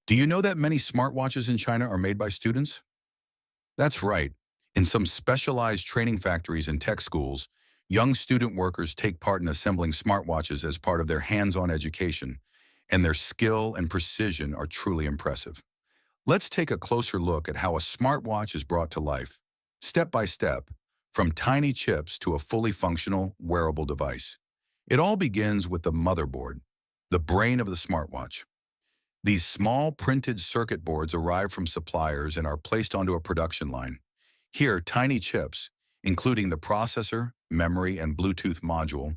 Do you know that many smartwatches in China are made by students? That's right. In some specialized training factories and tech schools, young student workers take part in assembling smartwatches as part of their hands-on education, and their skill and precision are truly impressive. Let's take a closer look at how a smartwatch is brought to life, step by step, from tiny chips to a fully functional, wearable device. It all begins with the motherboard, the brain of the smartwatch. These small printed circuit boards arrive from suppliers and are placed onto a production line. Here, tiny chips, including the processor, memory, and Bluetooth module,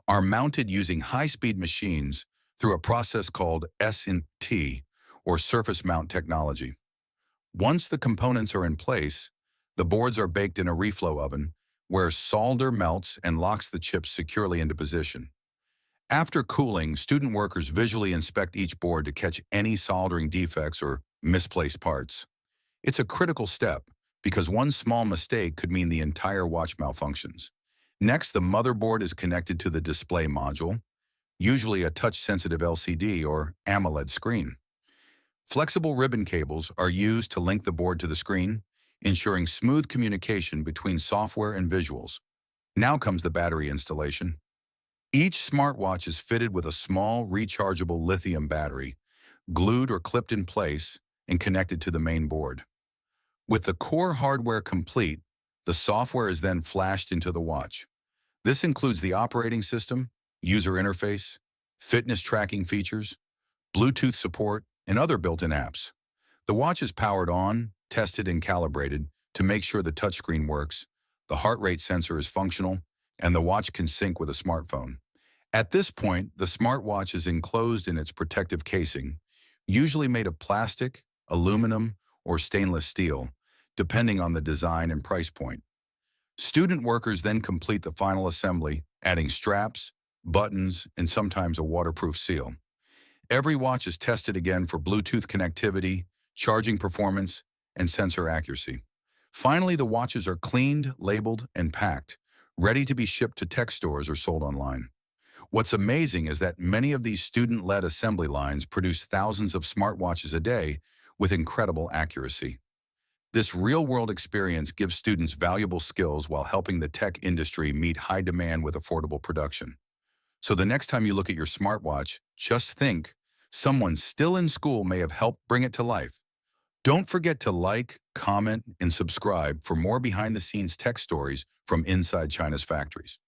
are mounted using high-speed machines through a process called S&T, or surface mount technology. Once the components are in place, the boards are baked in a reflow oven, where solder melts and locks the chips securely into position. After cooling, student workers visually inspect each board to catch any soldering defects or misplaced parts. It's a critical step because one small mistake could mean the entire watch malfunctions. Next, the motherboard is connected to the display module, usually a touch-sensitive LCD or AMOLED screen. Flexible ribbon cables are used to link the board to the screen, ensuring smooth communication between software and visuals. Now comes the battery installation. Each smartwatch is fitted with a small, rechargeable lithium battery, glued or clipped in place and connected to the main board. With the core hardware complete, the software is then flashed into the watch. This includes the operating system, user interface, fitness tracking features, Bluetooth support, and other built-in apps. The watch is powered on, tested, and calibrated to make sure the touchscreen works, the heart rate sensor is functional, and the watch can sync with a smartphone. At this point, the smartwatch is enclosed in its protective casing, usually made of plastic, aluminum, or stainless steel, depending on the design and price point. Student workers then complete the final assembly, adding straps, buttons, and sometimes a waterproof seal. Every watch is tested again for Bluetooth connectivity, charging performance, and sensor accuracy. Finally, the watches are cleaned, labeled, and packed, ready to be shipped to tech stores or sold online. What's amazing is that many of these student-led assembly lines produce thousands of smartwatches a day with incredible accuracy. This real-world experience gives students valuable skills while helping the tech industry meet high demand with affordable production. So the next time you look at your smartwatch, just think, someone still in school may have helped bring it to life. Don't forget to like, comment, and subscribe for more behind-the-scenes tech stories from inside China's factories.